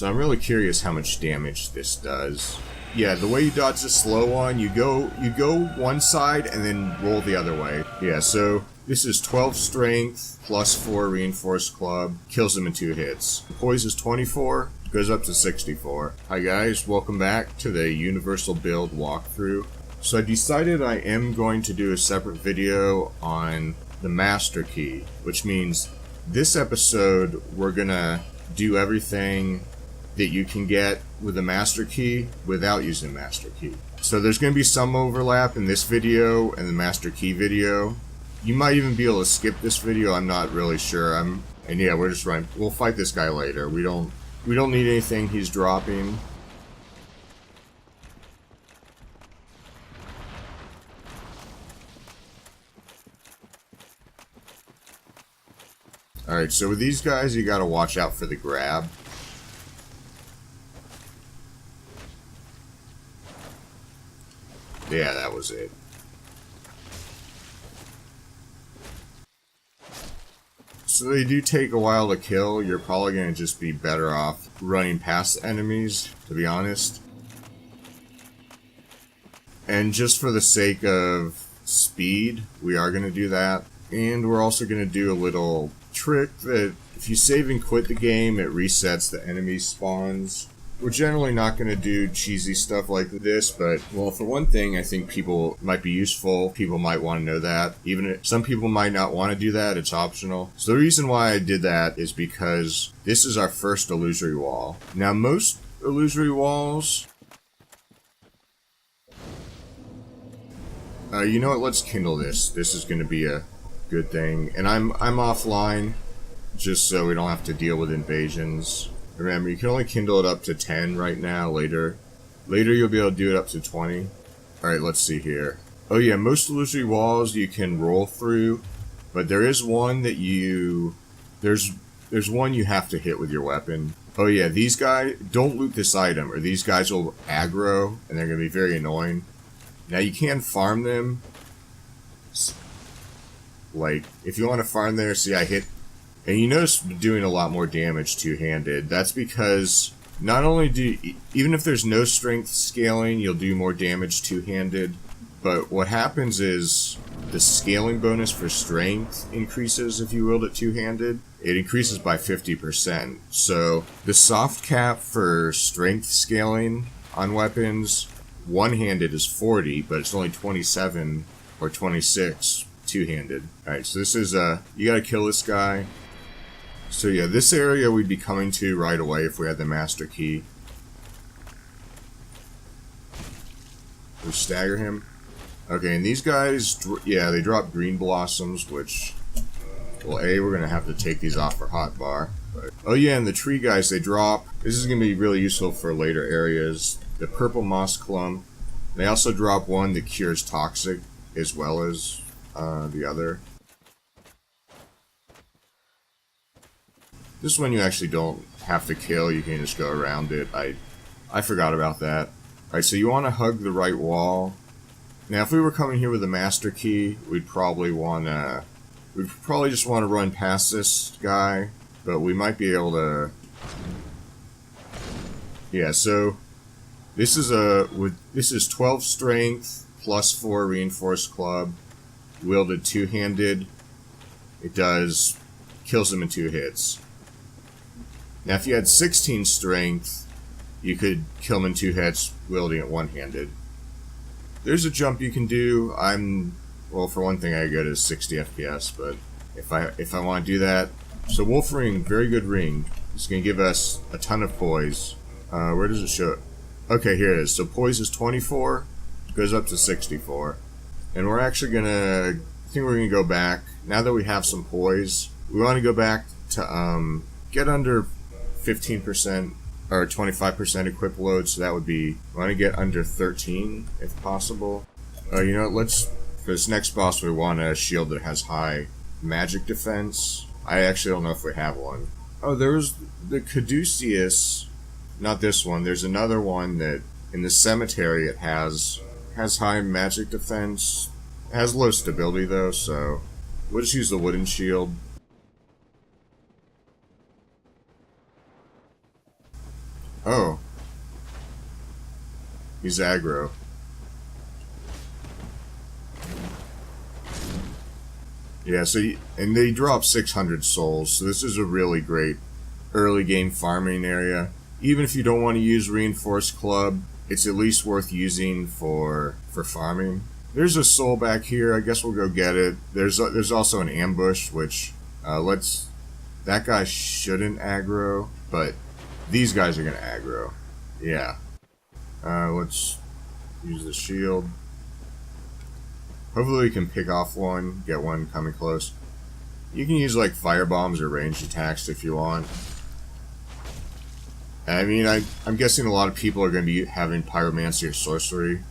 So I'm really curious how much damage this does. Yeah, the way you dodge the slow one, you go one side and then roll the other way. Yeah, so this is 12 strength plus 4 reinforced club, kills him in 2 hits. Poise is 24, goes up to 64. Hi guys, welcome back to the universal build walkthrough. So I decided I am going to do a separate video on the master key, which means this episode we're gonna do everything that you can get with the master key without using master key. So there's going to be some overlap in this video and the master key video. You might even be able to skip this video, I'm not really sure. And yeah, we're just running. We'll fight this guy later. We don't need anything he's dropping. Alright, so with these guys you gotta watch out for the grab. Yeah, that was it. So they do take a while to kill. You're probably going to just be better off running past enemies, to be honest. And just for the sake of speed, we are going to do that. And we're also going to do a little trick that if you save and quit the game, it resets the enemy spawns. We're generally not going to do cheesy stuff like this, but, well, for one thing, I think people might be useful. People might want to know that. Even if some people might not want to do that, it's optional. So the reason why I did that is because this is our first illusory wall. Now, most illusory walls... you know what? Let's kindle this. This is going to be a good thing. And I'm offline, just so we don't have to deal with invasions. Remember, you can only kindle it up to 10 right now. Later you'll be able to do it up to 20. Alright, let's see here. Oh yeah, most illusory walls you can roll through, but there is one that there's one you have to hit with your weapon. Oh yeah, these guys, don't loot this item, or these guys will aggro, and they're going to be very annoying. Now you can farm them. Like, if you want to farm there, see I hit... And you notice doing a lot more damage two-handed. That's because not only do even if there's no strength scaling, you'll do more damage two-handed. But what happens is the scaling bonus for strength increases if you wield it two-handed. It increases by 50%. So the soft cap for strength scaling on weapons, one-handed is 40, but it's only 27 or 26 two-handed. Alright, so this is you gotta kill this guy. So yeah, this area we'd be coming to right away if we had the master key. We stagger him. Okay, and these guys, yeah, they drop green blossoms, which, well, we're going to have to take these off for hotbar. But, oh yeah, and the tree guys, they drop, this is going to be really useful for later areas. The purple moss clump. They also drop one that cures toxic, as well as the other. This one you actually don't have to kill, you can just go around it. I forgot about that. Alright, so you want to hug the right wall. Now if we were coming here with a master key, we'd probably just want to run past this guy, but we might be able to... Yeah, so this is 12 strength plus 4 reinforced club, wielded two-handed. It kills him in 2 hits. Now, if you had 16 strength, you could kill him in 2 hits, wielding it one-handed. There's a jump you can do. Well, for one thing, I go to 60 FPS, but if I want to do that, so Wolf Ring, very good ring. It's going to give us a ton of poise. Where does it show? Okay, here it is. So poise is 24, goes up to 64, and we're actually I think we're going to go back now that we have some poise. We want to go back to get under 15% or 25% equip load, so that would be, we want to get under 13 if possible. You know, for this next boss we want a shield that has high magic defense. I actually don't know if we have one. Oh, there's the Caduceus, not this one, there's another one that in the cemetery it has high magic defense. It has low stability though, so we'll just use the wooden shield. Oh. He's aggro. Yeah, so and they drop 600 souls, so this is a really great early game farming area. Even if you don't want to use Reinforced Club, it's at least worth using for farming. There's a soul back here. I guess we'll go get it. There's also an ambush, which that guy shouldn't aggro, but these guys are gonna aggro. Yeah. Let's use the shield. Hopefully we can pick off one, get one coming close. You can use like fire bombs or ranged attacks if you want. I mean, I'm guessing a lot of people are going to be having Pyromancer or Sorcery.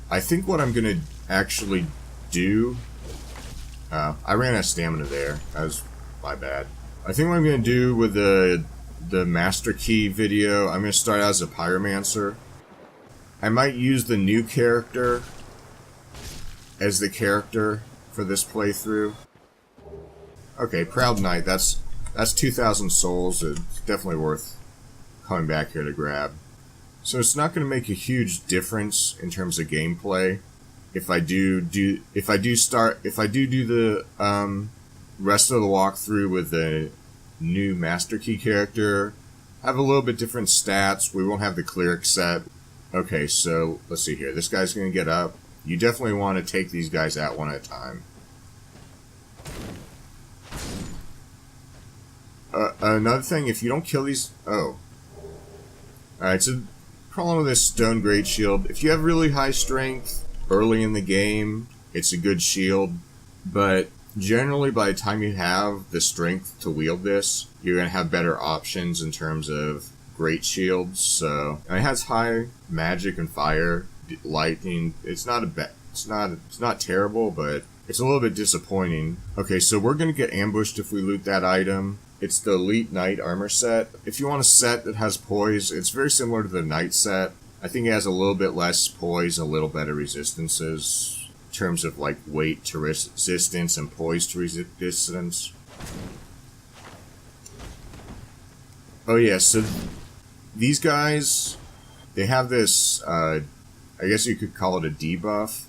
I think what I'm going to actually do... I ran out of stamina there. That was my bad. I think what I'm going to do with the Master Key video, I'm going to start out as a Pyromancer. I might use the new character as the character for this playthrough. Okay, Proud Knight, that's 2,000 souls. It's definitely worth coming back here to grab. So it's not going to make a huge difference in terms of gameplay if I do the rest of the walkthrough with the new Master Key character. Have a little bit different stats. We won't have the Cleric set. Okay, so let's see here. This guy's going to get up. You definitely want to take these guys out one at a time. Another thing, if you don't kill these... Oh. Alright, so problem with this Stone Great Shield, if you have really high strength early in the game, it's a good shield. But generally, by the time you have the strength to wield this, you're going to have better options in terms of great shields. So, and it has high magic and fire. Lightning, it's not terrible, but it's a little bit disappointing. Okay, so we're gonna get ambushed if we loot that item. It's the Elite Knight armor set. If you want a set that has poise, it's very similar to the Knight set. I think it has a little bit less poise and a little better resistances in terms of like weight to resistance and poise to resistance. Oh yeah, so these guys, they have this I guess you could call it a debuff.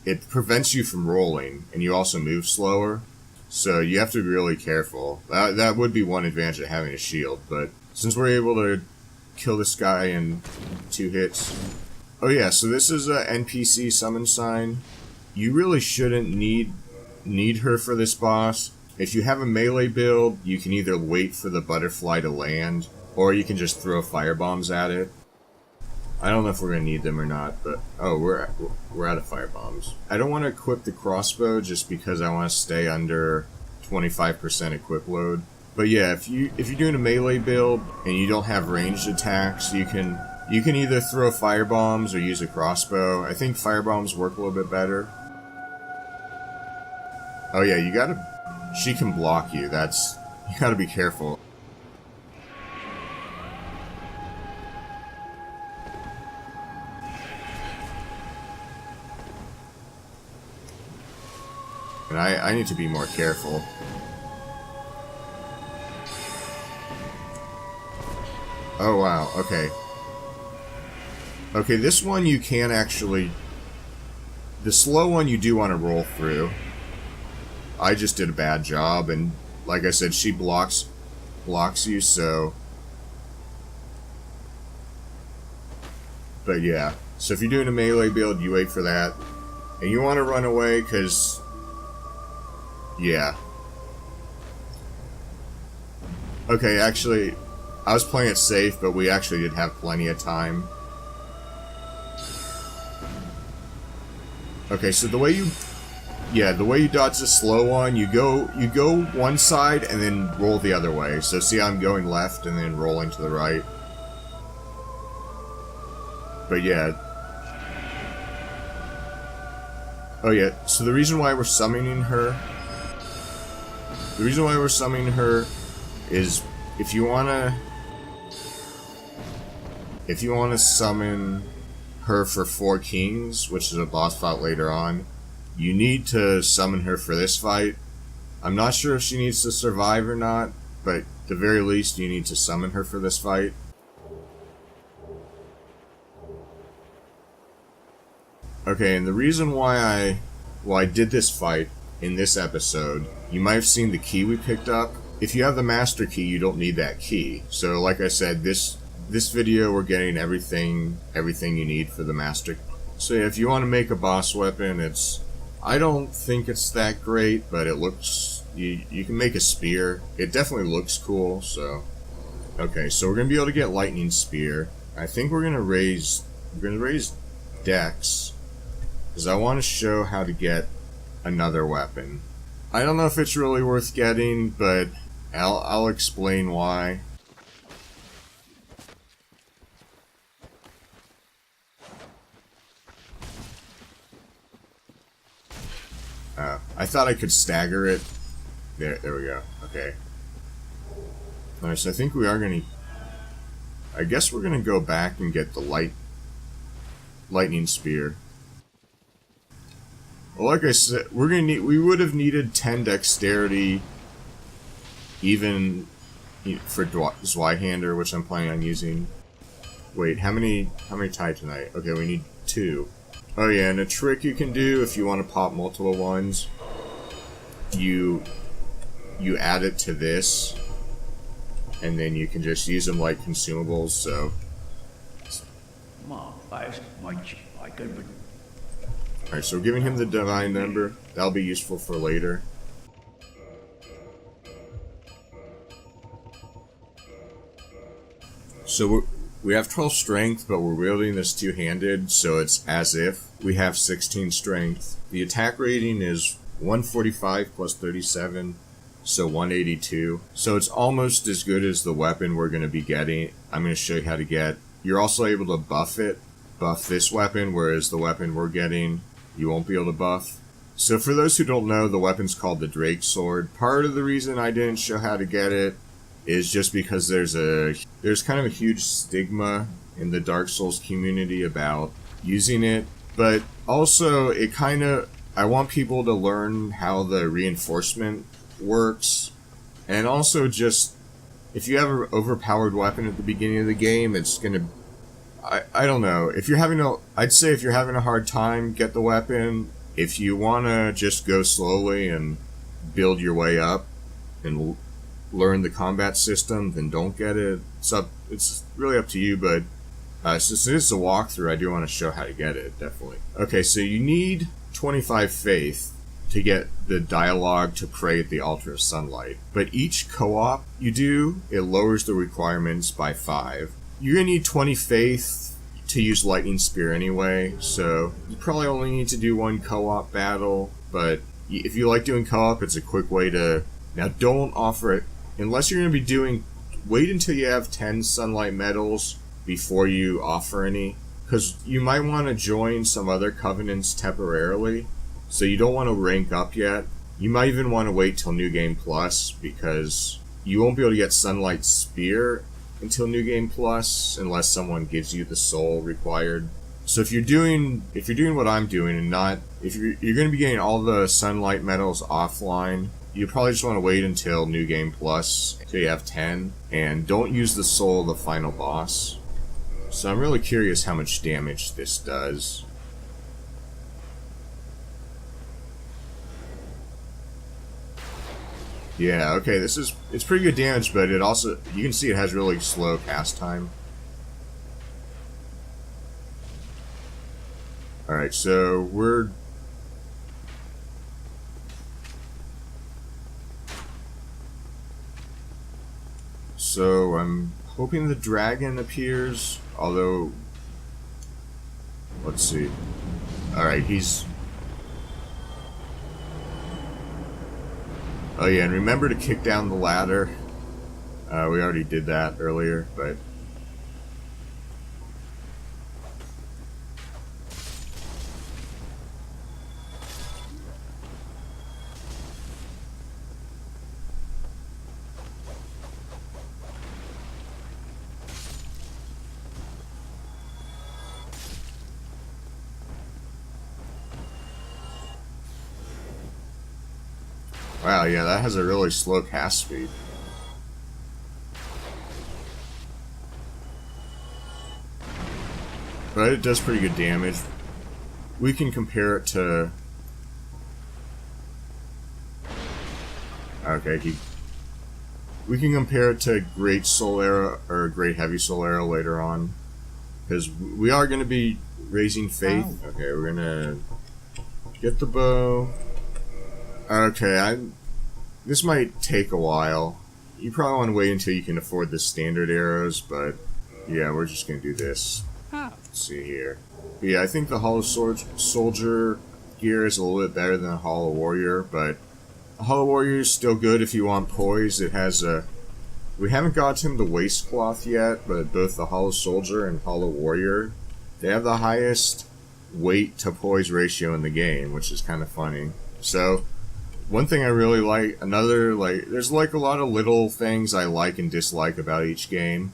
It prevents you from rolling, and you also move slower. So you have to be really careful. That would be one advantage of having a shield, but since we're able to kill this guy in 2 hits... Oh yeah, so this is a NPC summon sign. You really shouldn't need her for this boss. If you have a melee build, you can either wait for the butterfly to land, or you can just throw firebombs at it. I don't know if we're going to need them or not, but... Oh, we're out of firebombs. I don't want to equip the crossbow just because I want to stay under 25% equip load. But yeah, if you're doing a melee build and you don't have ranged attacks, you can either throw firebombs or use a crossbow. I think firebombs work a little bit better. Oh yeah, she can block you. You gotta be careful. And I need to be more careful. Oh wow, okay. Okay, this one you can actually... The slow one you do want to roll through. I just did a bad job, and like I said, she blocks you, so... But yeah, so if you're doing a melee build, you wait for that. And you want to run away, because... Yeah. Okay, actually, I was playing it safe, but we actually did have plenty of time. Okay, so the way you dodge the slow one, you go one side and then roll the other way. So see, I'm going left and then rolling to the right. But yeah. Oh yeah, so the reason why we're summoning her... is if you wanna summon her for 4 Kings, which is a boss fight later on, you need to summon her for this fight. I'm not sure if she needs to survive or not, but At the very least, you need to summon her for this fight. Okay, and the reason why I did this fight in this episode, you might have seen the key we picked up. If you have the master key, you don't need that key. So like I said, this video we're getting everything you need for the master. So yeah, if you want to make a boss weapon, I don't think it's that great, but it looks, you can make a spear. It definitely looks cool, so. Okay, so we're going to be able to get lightning spear. I think we're going to raise DEX, because I want to show how to get another weapon. I don't know if it's really worth getting, but I'll explain why. I thought I could stagger it. There we go. Okay. Alright, so I think we are going to... I guess we're going to go back and get the lightning spear. Well, like I said, we would have needed 10 dexterity even for Zweihander, which I'm planning on using. Wait, how many titanite? Okay, we need 2. Oh yeah, and a trick you can do if you want to pop multiple ones, you add it to this, and then you can just use them like consumables, so. Alright, so we're giving him the divine number. That'll be useful for later. So we have 12 strength, but we're wielding this two-handed, so it's as if we have 16 strength. The attack rating is 145 plus 37, so 182. So it's almost as good as the weapon we're going to be getting. I'm going to show you how to get. You're also able to buff this weapon, whereas the weapon we're getting, you won't be able to buff. So for those who don't know, the weapon's called the Drake Sword. Part of the reason I didn't show how to get it is just because there's kind of a huge stigma in the Dark Souls community about using it, but also I want people to learn how the reinforcement works, and also just if you have an overpowered weapon at the beginning of the game, it's gonna, I don't know, I'd say if you're having a hard time, get the weapon. If you wanna just go slowly and build your way up and learn the combat system, then don't get it. It's really up to you, but since it is a walkthrough, I do want to show how to get it, definitely. Okay, so you need 25 faith to get the dialogue to pray at the altar of sunlight. But each co-op you do, it lowers the requirements by 5. You're going to need 20 faith to use lightning spear anyway, so you probably only need to do 1 co-op battle, but if you like doing co-op, it's a quick way to... Now don't offer it unless you're going to be doing, wait until you have 10 sunlight medals before you offer any, because you might want to join some other covenants temporarily, so you don't want to rank up yet. You might even want to wait till New Game Plus, because you won't be able to get Sunlight Spear until New Game Plus, unless someone gives you the soul required. So if you're doing what I'm doing, and not, if you're going to be getting all the sunlight medals offline, you probably just want to wait until New Game Plus, until you have 10, and don't use the soul of the final boss. So I'm really curious how much damage this does. Yeah, okay, it's pretty good damage, but it also, you can see it has really slow cast time. Alright, so So I'm hoping the dragon appears, although, let's see. Alright, oh yeah, and remember to kick down the ladder. We already did that earlier, but... Wow, yeah, that has a really slow cast speed. but it does pretty good damage. We can compare it to... Okay, we can compare it to Great Soul Arrow, or Great Heavy Soul Arrow later on. Because we are going to be raising faith. Okay, we're going to get the bow. Okay, this might take a while. You probably want to wait until you can afford the standard arrows, but yeah, we're just going to do this. Let's see here. But yeah, I think the Hollow Soldier gear is a little bit better than the Hollow Warrior, but the Hollow Warrior is still good if you want poise. It has a... We haven't got him the Waistcloth yet, but both the Hollow Soldier and Hollow Warrior, they have the highest weight to poise ratio in the game, which is kind of funny. So, one thing I really like, there's like a lot of little things I like and dislike about each game.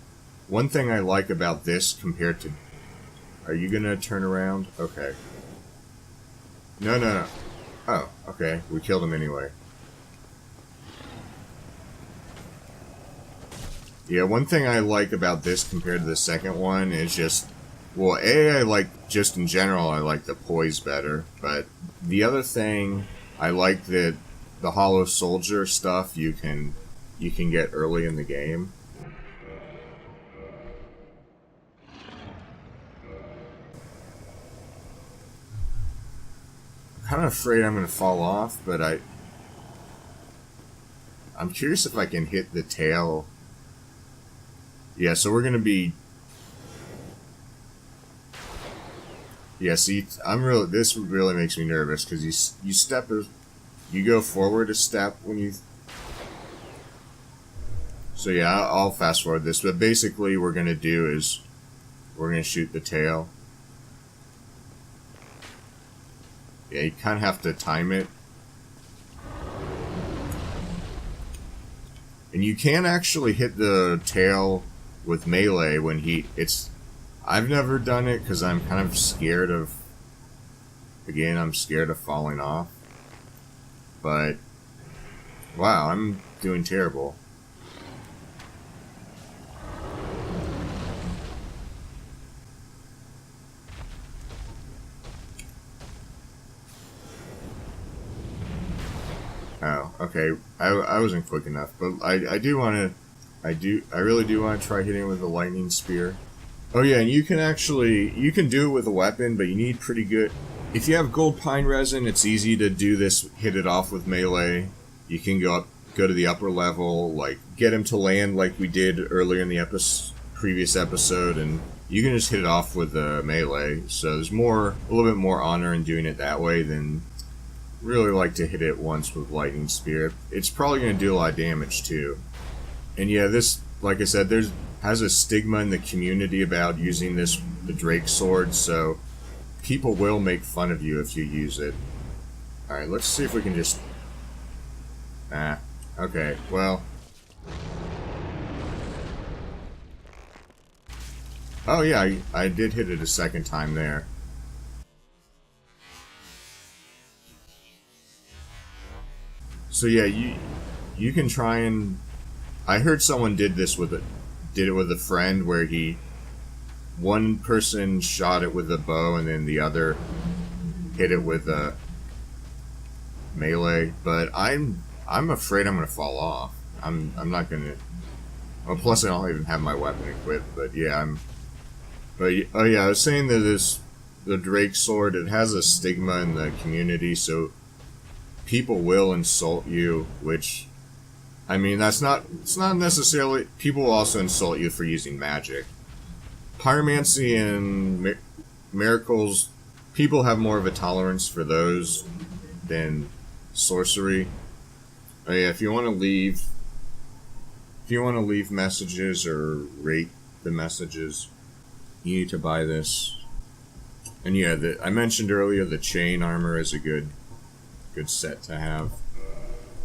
One thing I like about this compared to... Are you gonna turn around? Okay. No. Oh, okay. We killed him anyway. Yeah, one thing I like about this compared to the second one is just... Well, I like, just in general, I like the poise better. But the other thing, I like that the Hollow Soldier stuff you can get early in the game. I'm kind of afraid I'm going to fall off, but I'm curious if I can hit the tail. Yeah, so we're going to be... Yeah, see, this really makes me nervous, because you go forward a step when you... So yeah, I'll fast forward this, but basically what we're going to do is we're going to shoot the tail. Yeah, you kind of have to time it. And you can actually hit the tail with melee when I've never done it because I'm kind of scared of... Again, I'm scared of falling off. But... Wow, I'm doing terrible. Oh, okay. I wasn't quick enough, but I really do want to try hitting it with a lightning spear. Oh yeah, and you can do it with a weapon, but you need pretty good... If you have gold pine resin, it's easy to do this, hit it off with melee. You can go to the upper level, like, get him to land like we did earlier in the previous episode, and you can just hit it off with melee. So there's a little bit more honor in doing it that way than... Really like to hit it once with lightning spear. It's probably going to do a lot of damage too. And yeah, this, like I said, has a stigma in the community about using the Drake sword, so people will make fun of you if you use it. Alright, let's see if we can just... okay, well... Oh yeah, I did hit it a second time there. So yeah, you can try and... I heard someone did it with a friend where one person shot it with a bow and then the other hit it with a melee. But I'm afraid I'm gonna fall off. I'm not gonna... Well, plus I don't even have my weapon equipped. But yeah, oh yeah, I was saying that the Drake sword, it has a stigma in the community, so people will insult you, which, I mean, it's not necessarily... People will also insult you for using magic. Pyromancy and miracles, people have more of a tolerance for those than sorcery. Oh yeah, if you want to leave messages or rate the messages, you need to buy this. And yeah, I mentioned earlier the chain armor is a good set to have,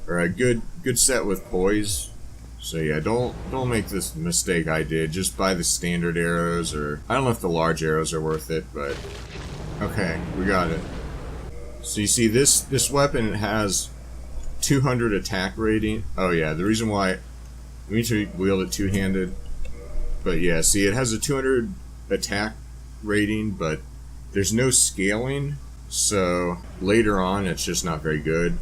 or a good set with poise. So yeah, don't make this mistake I did. Just buy the standard arrows, or I don't know if the large arrows are worth it, but okay, we got it. So you see this weapon, it has 200 attack rating. Oh yeah, the reason why we need to wield it two-handed. But yeah, see, it has a 200 attack rating, but there's no scaling, so later on it's just not very good.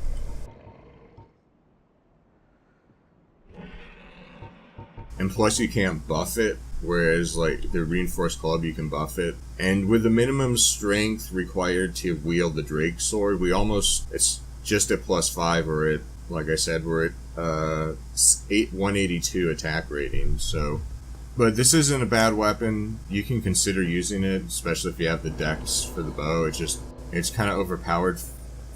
And plus you can't buff it, whereas like the reinforced club you can buff it. And with the minimum strength required to wield the Drake sword, it's just at +5, or at, like I said, we're at 182 attack rating, so. But this isn't a bad weapon. You can consider using it, especially if you have the DEX for the bow. It's kind of overpowered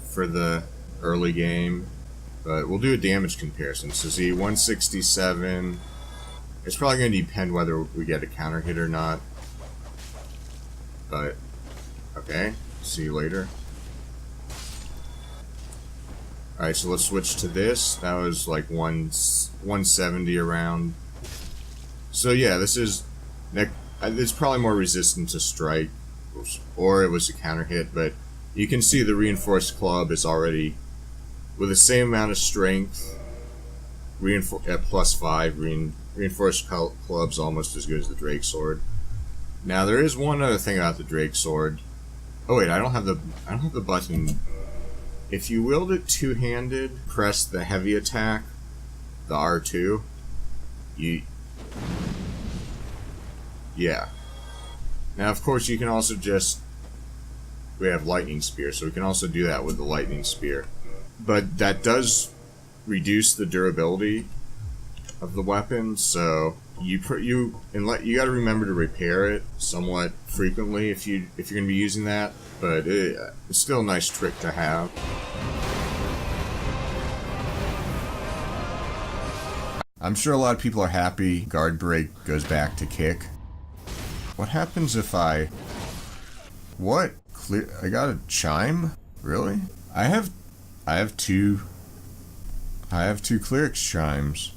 for the early game. But we'll do a damage comparison. So see, 167. It's probably going to depend whether we get a counter hit or not. But, okay. See you later. Alright, so let's switch to this. That was like 170 around. So yeah, it's probably more resistant to strike, or it was a counter hit, but you can see the reinforced club is already, with the same amount of strength, at +5, reinforced club's almost as good as the Drake sword. Now there is one other thing about the Drake sword. Oh wait, I don't have the button. If you wield it two-handed, press the heavy attack, the R2, yeah. Now, of course, you can also we have Lightning Spear, so we can also do that with the Lightning Spear. But that does reduce the durability of the weapon, so you gotta remember to repair it somewhat frequently if you're gonna be using that. But it's still a nice trick to have. I'm sure a lot of people are happy guard break goes back to kick. What happens if what? I got a chime? Really? I have two Cleric chimes.